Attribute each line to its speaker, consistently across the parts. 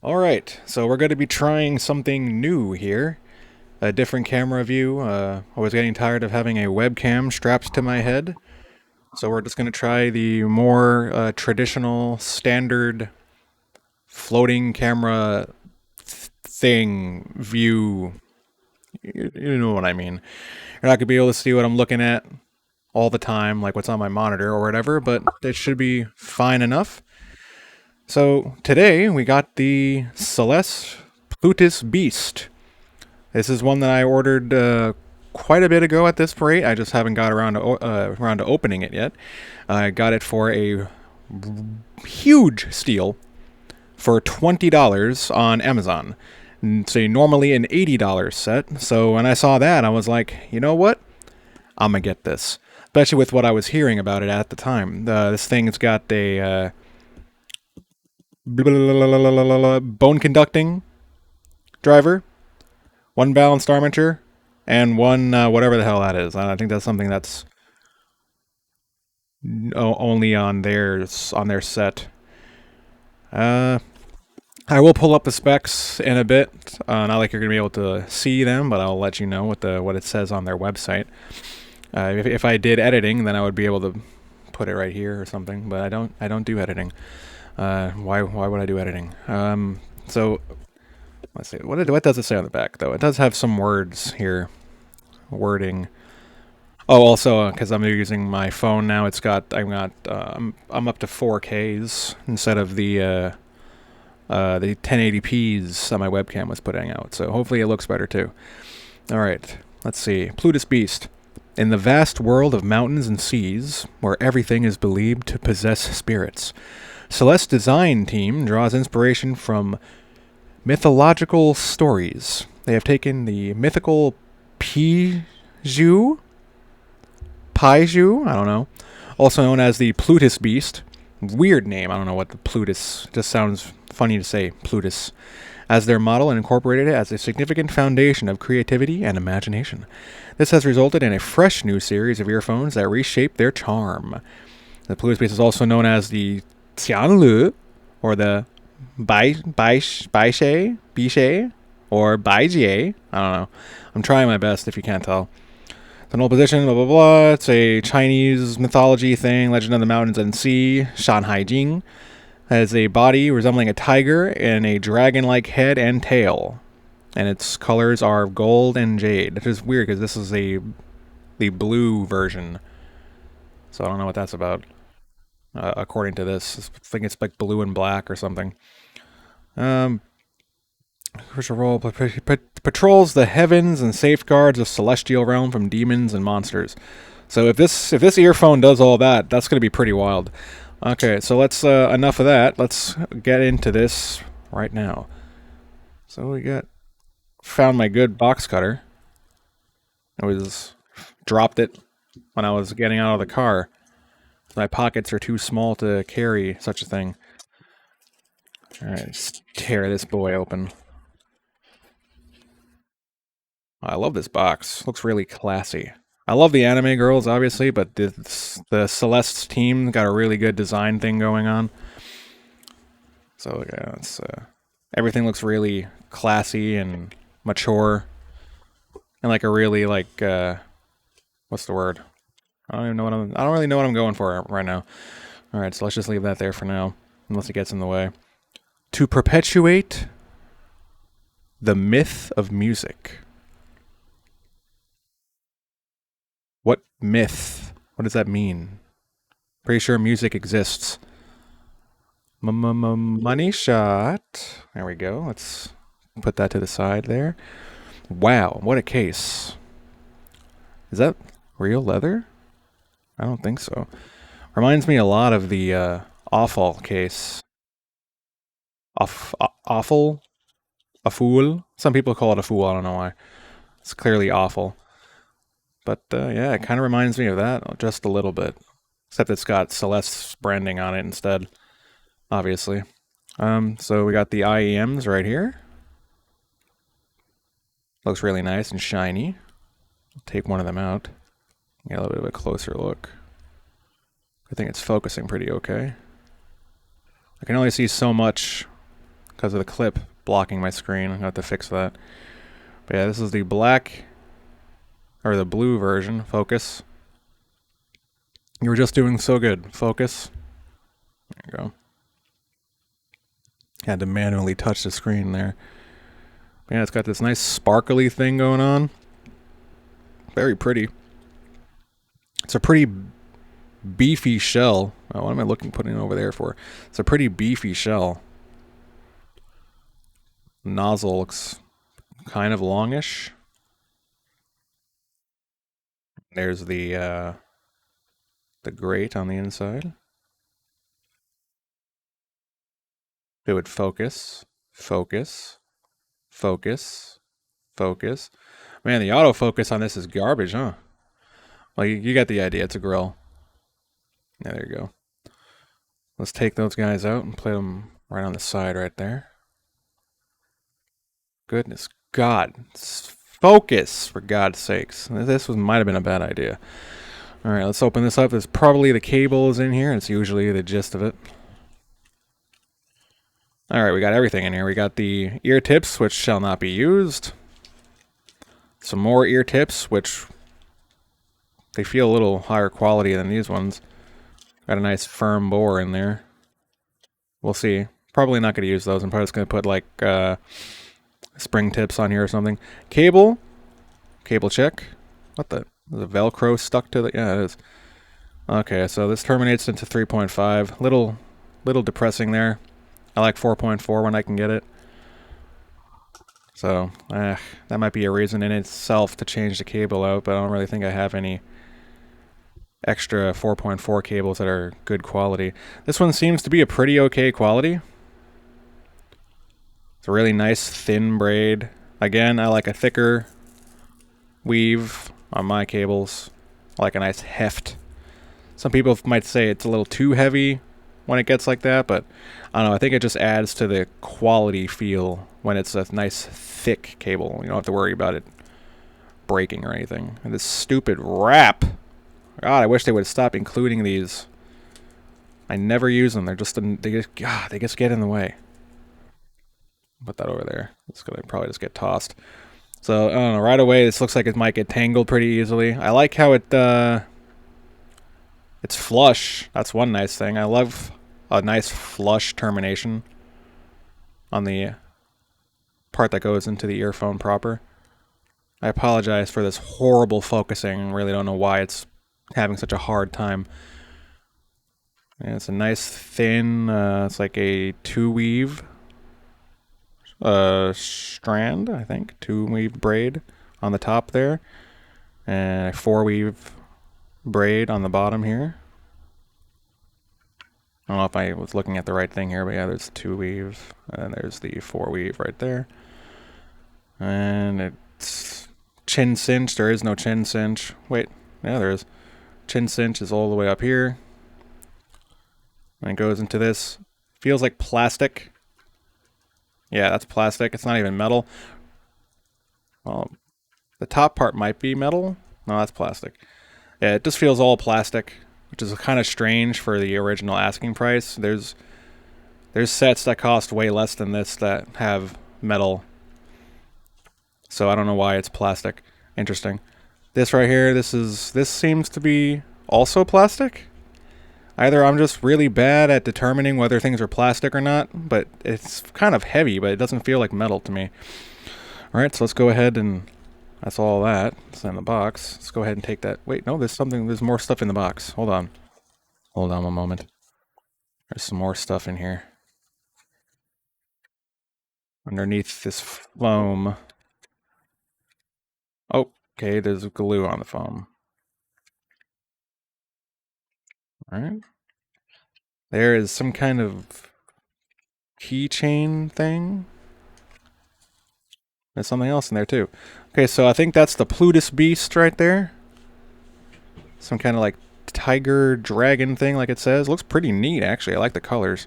Speaker 1: Alright, so we're going to be trying something new here. A different camera view. I was getting tired of having a webcam strapped to my head. So we're just going to try the more traditional, standard, floating camera thing view. You know what I mean. You're not going to be able to see what I'm looking at all the time, like what's on my monitor or whatever, but it should be fine enough. So today we got the Celest Plutus Beast. This is one that I ordered quite a bit ago at this rate. I just haven't got around to opening it yet. I got it for a huge steal for $20 on Amazon. It's normally an $80 set. So when I saw that, I was like, you know what? I'm gonna get this. Especially with what I was hearing about it at the time. This thing's got a bone conducting driver, one balanced armature, and one whatever the hell that is. I think that's something that's only on their set. Uh, I will pull up the specs in a bit. Not like you're gonna be able to see them, but I'll let you know what it says on their website. If I did editing, then I would be able to put it right here or something. But I don't do editing. Why would I do editing? So let's see. What does it say on the back though? It does have some words here. Wording. Oh, also because I'm using my phone now, I'm up to 4Ks instead of the 1080p's that my webcam was putting out. So hopefully it looks better too. All right, let's see. Plutus Beast. In the vast world of mountains and seas, where everything is believed to possess spirits, Celeste design team draws inspiration from mythological stories. They have taken the mythical Piju, I don't know, also known as the Plutus Beast. Weird name. I don't know what the Plutus. Just sounds funny to say. Plutus. As their model and incorporated it as a significant foundation of creativity and imagination. This has resulted in a fresh new series of earphones that reshape their charm. The Plutus Beast is also known as the Tianlu, or the Baishe, or Baijie. I don't know. I'm trying my best if you can't tell. It's an old position, blah, blah, blah. It's a Chinese mythology thing, legend of the mountains and sea, Shanhai Jing. Has a body resembling a tiger and a dragon-like head and tail. And its colors are gold and jade. Which is weird because this is the blue version. So I don't know what that's about. According to this, I think it's like blue and black or something. Crucial role patrols the heavens and safeguards the celestial realm from demons and monsters. So if this earphone does all that, that's going to be pretty wild. Okay, so let's enough of that. Let's get into this right now. So found my good box cutter. Dropped it when I was getting out of the car. My pockets are too small to carry such a thing. All right, let's tear this boy open. I love this box. Looks really classy. I love the anime girls, obviously, but the Celeste team got a really good design thing going on. So yeah, everything looks really classy and mature, and like a really what's the word? I don't really know what I'm going for right now. All right, so let's just leave that there for now, unless it gets in the way. To perpetuate the myth of music. What myth? What does that mean? Pretty sure music exists. Money shot. There we go. Let's put that to the side there. Wow, what a case. Is that real leather? I don't think so. Reminds me a lot of the awful case. Awful? A fool? Some people call it a fool, I don't know why. It's clearly awful. But yeah, it kind of reminds me of that just a little bit. Except it's got Celeste's branding on it instead, obviously. So we got the IEMs right here. Looks really nice and shiny. I'll take one of them out. Get a little bit of a closer look. I think it's focusing pretty okay. I can only see so much because of the clip blocking my screen. I have to fix that. But yeah, this is the black, or the blue version. Focus. You were just doing so good. Focus. There you go. Had to manually touch the screen there. But yeah, it's got this nice sparkly thing going on. Very pretty. It's a pretty beefy shell. Oh, what am I putting it over there for? It's a pretty beefy shell. Nozzle looks kind of longish. There's the grate on the inside. It would focus, focus, focus, focus. Man, the autofocus on this is garbage, huh? Well, you got the idea. It's a grill. Yeah, there you go. Let's take those guys out and play them right on the side right there. Goodness God. Focus, for God's sakes. This might have been a bad idea. Alright, let's open this up. There's probably the cables in here. It's usually the gist of it. Alright, we got everything in here. We got the ear tips, which shall not be used. Some more ear tips, which they feel a little higher quality than these ones. Got a nice firm bore in there. We'll see. Probably not going to use those. I'm probably just going to put like spring tips on here or something. Cable. Cable check. What the? Is a Velcro stuck to the... Yeah, it is. Okay, so this terminates into 3.5. Little depressing there. I like 4.4 when I can get it. So, that might be a reason in itself to change the cable out, but I don't really think I have any extra 4.4 cables that are good quality. This one seems to be a pretty okay quality. It's a really nice thin braid. Again, I like a thicker weave on my cables. I like a nice heft. Some people might say it's a little too heavy when it gets like that, but I don't know. I think it just adds to the quality feel when it's a nice thick cable. You don't have to worry about it breaking or anything. And this stupid wrap. God, I wish they would stop including these. I never use them. They're just they just get in the way. Put that over there. It's gonna probably just get tossed. So I don't know. Right away, this looks like it might get tangled pretty easily. I like how it's flush. That's one nice thing. I love a nice flush termination on the part that goes into the earphone proper. I apologize for this horrible focusing. Really don't know why it's having such a hard time. And it's a nice thin, it's like a 2-weave strand, I think. 2-weave braid on the top there. And a 4-weave braid on the bottom here. I don't know if I was looking at the right thing here, but yeah, there's 2-weave, and then there's the 4-weave right there. And it's chin cinch. There is no chin cinch. Wait, yeah, there is. Chin cinch is all the way up here. And it goes into this. Feels like plastic. Yeah, that's plastic. It's not even metal. Well, the top part might be metal. No, that's plastic. Yeah, it just feels all plastic, which is kind of strange for the original asking price. There's sets that cost way less than this that have metal. So I don't know why it's plastic. Interesting. This right here, this seems to be also plastic. Either I'm just really bad at determining whether things are plastic or not, but it's kind of heavy, but it doesn't feel like metal to me. Alright, so let's go ahead and that's all that. It's in the box. Let's go ahead and take that. Wait, no, there's more stuff in the box. Hold on. Hold on one moment. There's some more stuff in here. Underneath this foam. Oh, okay, there's glue on the foam. Alright. There is some kind of keychain thing. There's something else in there too. Okay, so I think that's the Plutus beast right there. Some kind of like tiger dragon thing like it says. Looks pretty neat actually. I like the colors.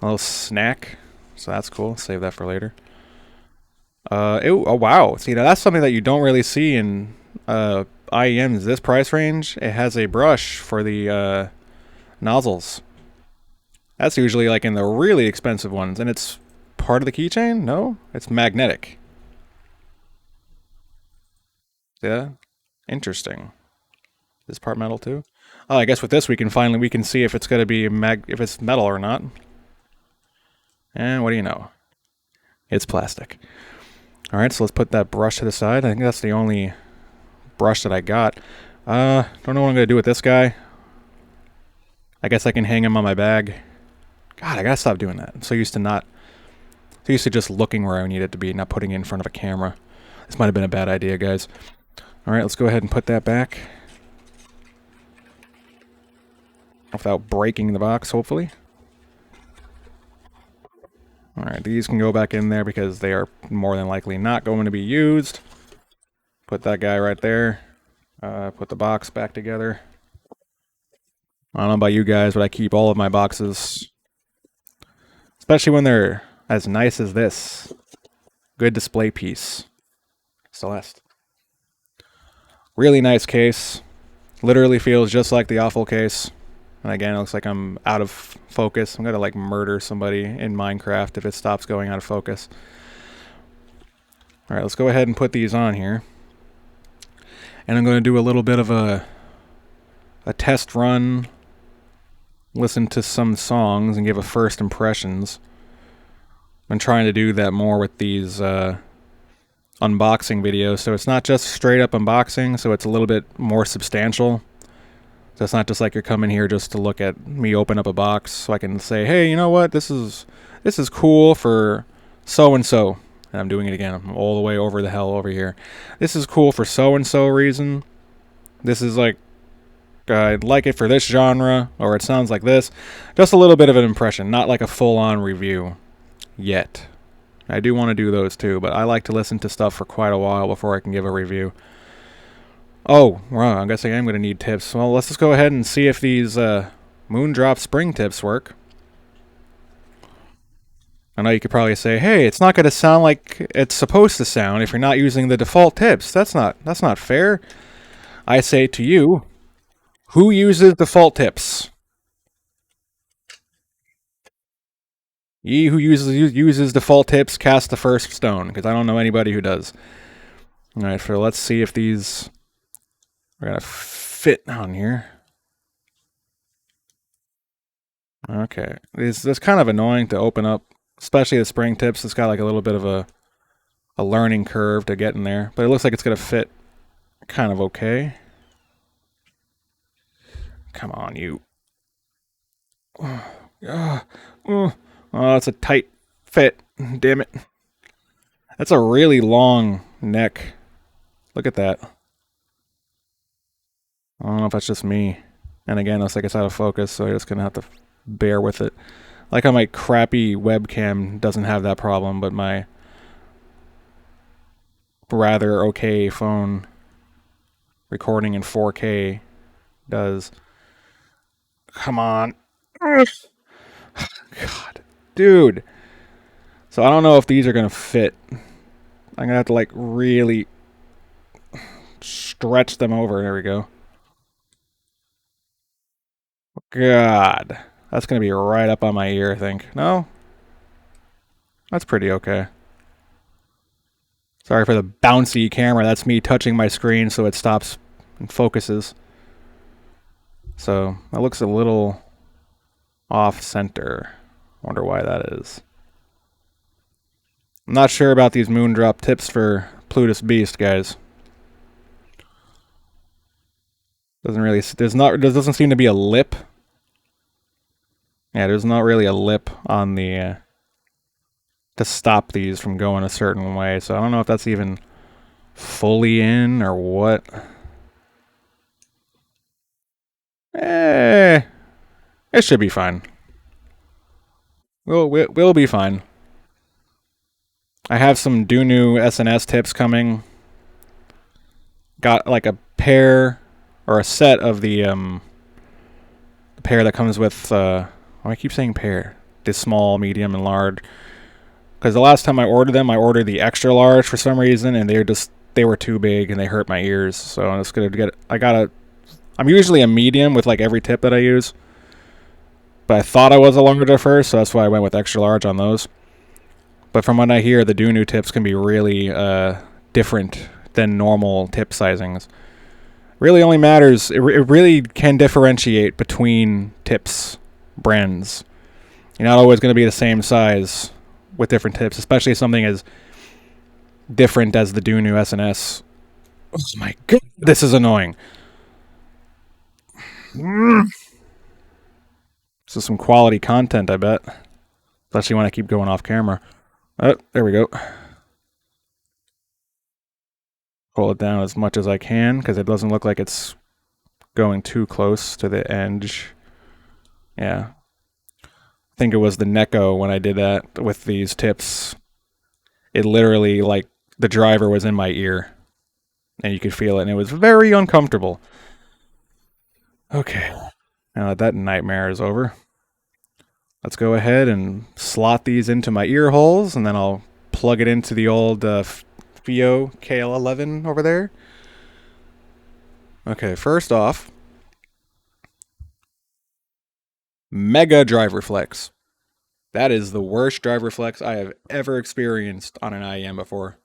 Speaker 1: A little snack. So that's cool. Save that for later. Oh wow. See, now that's something that you don't really see in IEMs this price range. It has a brush for the nozzles. That's usually like in the really expensive ones, and it's part of the keychain? No, it's magnetic. Yeah, interesting. This part metal too? Oh, I guess with this we can see if it's gonna be if it's metal or not. And what do you know? It's plastic. All right, so let's put that brush to the side. I think that's the only brush that I got. Don't know what I'm gonna do with this guy. I guess I can hang him on my bag. God, I gotta stop doing that. I'm so used to just looking where I need it to be, not putting it in front of a camera. This might have been a bad idea, guys. All right, let's go ahead and put that back. Without breaking the box, hopefully. Alright, these can go back in there because they are more than likely not going to be used. Put that guy right there. Put the box back together. I don't know about you guys, but I keep all of my boxes. Especially when they're as nice as this. Good display piece. Celest. Really nice case. Literally feels just like the awful case. And again, it looks like I'm out of focus. I'm gonna like murder somebody in Minecraft if it stops going out of focus. Alright, let's go ahead and put these on here. And I'm gonna do a little bit of a test run. Listen to some songs and give a first impressions. I'm trying to do that more with these unboxing videos. So it's not just straight up unboxing, so it's a little bit more substantial. So it's not just like you're coming here just to look at me open up a box so I can say, hey, you know what, this is cool for so-and-so. And I'm doing it again. I'm all the way over the hell over here. This is cool for so-and-so reason. This is like, I'd like it for this genre, or it sounds like this. Just a little bit of an impression, not like a full-on review yet. I do want to do those too, but I like to listen to stuff for quite a while before I can give a review. Oh, well, I guess I am going to need tips. Well, let's just go ahead and see if these Moondrop spring tips work. I know you could probably say, hey, it's not going to sound like it's supposed to sound if you're not using the default tips. That's not fair. I say to you, who uses default tips? Ye who uses default tips, cast the first stone, because I don't know anybody who does. All right, so let's see if these are going to fit on here. Okay, it's kind of annoying to open up, especially the spring tips. It's got like a little bit of a learning curve to get in there, but it looks like it's going to fit kind of okay. Come on, you. Oh, it's a tight fit. Damn it. That's a really long neck. Look at that. I don't know if that's just me. And again, it looks like it's out of focus, so you're just going to have to bear with it. Like how my crappy webcam doesn't have that problem, but my rather okay phone recording in 4K does. Come on. God. Dude. So I don't know if these are going to fit. I'm going to have to like really stretch them over. There we go. God. That's going to be right up on my ear, I think. No? That's pretty okay. Sorry for the bouncy camera. That's me touching my screen so it stops and focuses. So that looks a little off center. Wonder why that is. I'm not sure about these Moondrop tips for Plutus Beast, guys. There doesn't seem to be a lip. Yeah, there's not really a lip on the to stop these from going a certain way. So I don't know if that's even fully in or what. It should be fine. We'll be fine. I have some Dunu SNS tips coming. Got like a pair or a set of the pair that comes with I keep saying pair. The small, medium, and large. Because the last time I ordered them, I ordered the extra large for some reason, and they were too big and they hurt my ears. So I'm just gonna I'm usually a medium with like every tip that I use. But I thought I was a large at first, so that's why I went with extra large on those. But from what I hear, the Dunu tips can be really different than normal tip sizings. Really only matters, it really can differentiate between tips brands. You're not always going to be the same size with different tips, especially something as different as the Dunu SNS. Oh my god, this is annoying. This is some quality content, I bet. Especially when I keep going off camera. Oh, there we go. Pull it down as much as I can because it doesn't look like it's going too close to the edge. Yeah. I think it was the Neko when I did that with these tips. It literally, like, the driver was in my ear. And you could feel it, and it was very uncomfortable. Okay. Now that nightmare is over, let's go ahead and slot these into my ear holes, and then I'll plug it into the old FIO KL11 over there. Okay, first off, Mega Driver Flex. That is the worst driver flex I have ever experienced on an IEM before.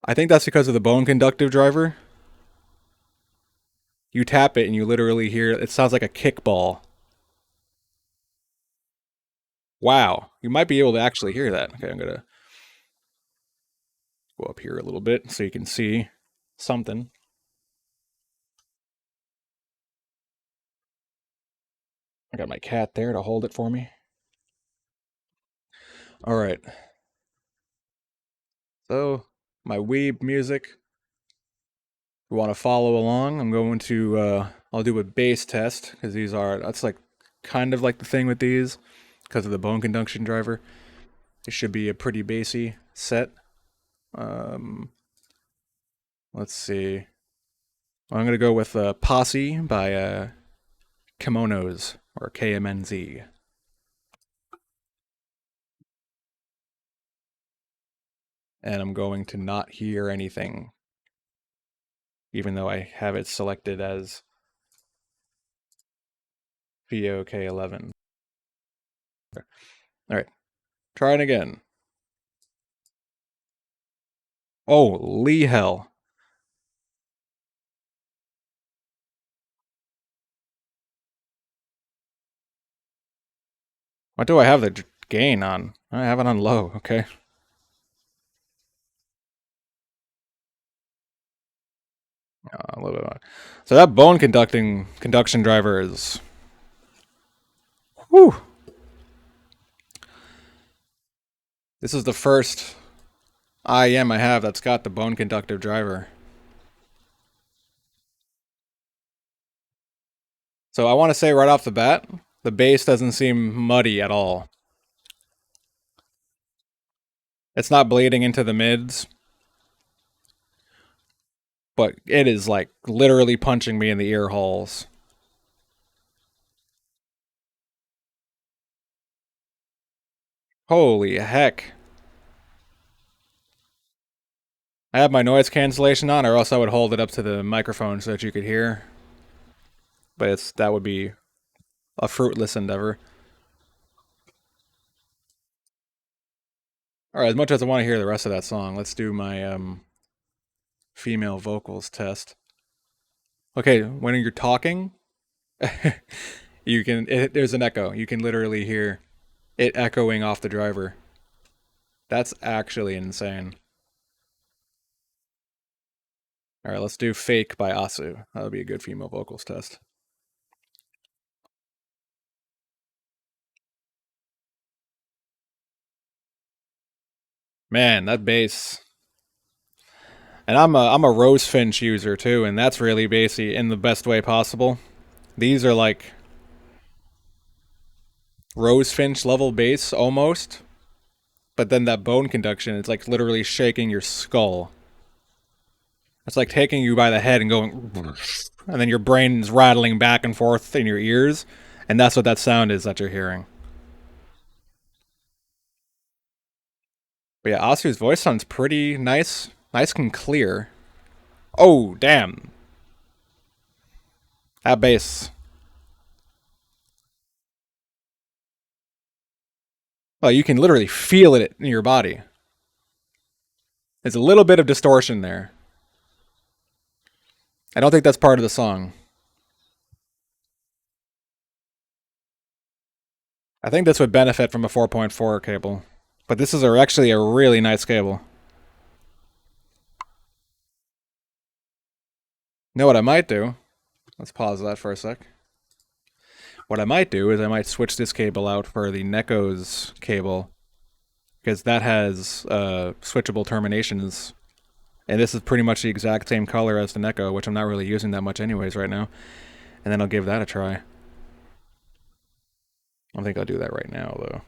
Speaker 1: I think that's because of the bone conductive driver. You tap it and you literally hear it sounds like a kickball. Wow, you might be able to actually hear that. Okay, I'm gonna go up here a little bit so you can see something. I got my cat there to hold it for me. All right. So, my weeb music. If you want to follow along, I'm going to, I'll do a bass test because that's like kind of like the thing with these because of the bone conduction driver. It should be a pretty bassy set. Um, let's see. Well, I'm going to go with Posse by Kimonos or KMNZ. And I'm going to not hear anything, even though I have it selected as VOK11. All right, try it again. Oh, Lee hell. What do I have the gain on? I have it on low, okay. A little bit. So that bone conduction driver is. Whew. This is the first IEM I have that's got the bone conductive driver. So I want to say right off the bat, the bass doesn't seem muddy at all. It's not bleeding into the mids, but it is like literally punching me in the ear holes. Holy heck. I have my noise cancellation on, or else I would hold it up to the microphone so that you could hear. But that would be a fruitless endeavor. Alright, as much as I want to hear the rest of that song, let's do my female vocals test. Okay, when you're talking, there's an echo. You can literally hear it echoing off the driver. That's actually insane. Alright, let's do Fake by Asu. That'll be a good female vocals test. Man, that bass. And I'm a Rose Finch user too, and that's really bassy in the best way possible. These are like Rose Finch level bass almost, but then that bone conduction, it's like literally shaking your skull. It's like taking you by the head and going, and then your brain's rattling back and forth in your ears, and that's what that sound is that you're hearing. But yeah, Asu's voice sounds pretty nice and clear. Oh, damn. That bass. Oh, you can literally feel it in your body. There's a little bit of distortion there. I don't think that's part of the song. I think this would benefit from a 4.4 cable. But this is actually a really nice cable. You know what I might do? Let's pause that for a sec. What I might do is I might switch this cable out for the Neko's cable, because that has switchable terminations. And this is pretty much the exact same color as the Neko, which I'm not really using that much anyways right now. And then I'll give that a try. I don't think I'll do that right now, though.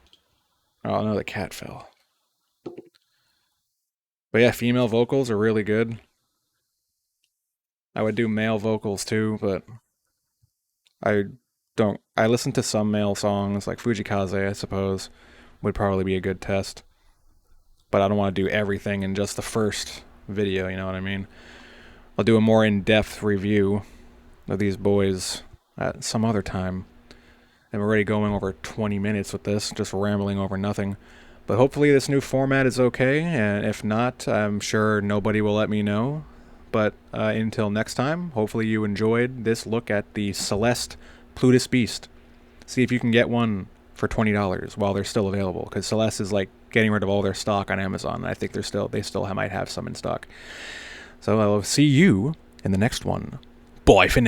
Speaker 1: Oh, no, the cat fell. But yeah, female vocals are really good. I would do male vocals too, but I don't. I listen to some male songs, like Fujikaze, I suppose, would probably be a good test. But I don't want to do everything in just the first video, you know what I mean? I'll do a more in-depth review of these boys at some other time. I'm already going over 20 minutes with this, just rambling over nothing. But hopefully this new format is okay, and if not, I'm sure nobody will let me know. But until next time, hopefully you enjoyed this look at the Celest Plutus Beast. See if you can get one for $20 while they're still available, because Celeste is like getting rid of all their stock on Amazon. I think they still might have some in stock. So I'll see you in the next one. Bye for now.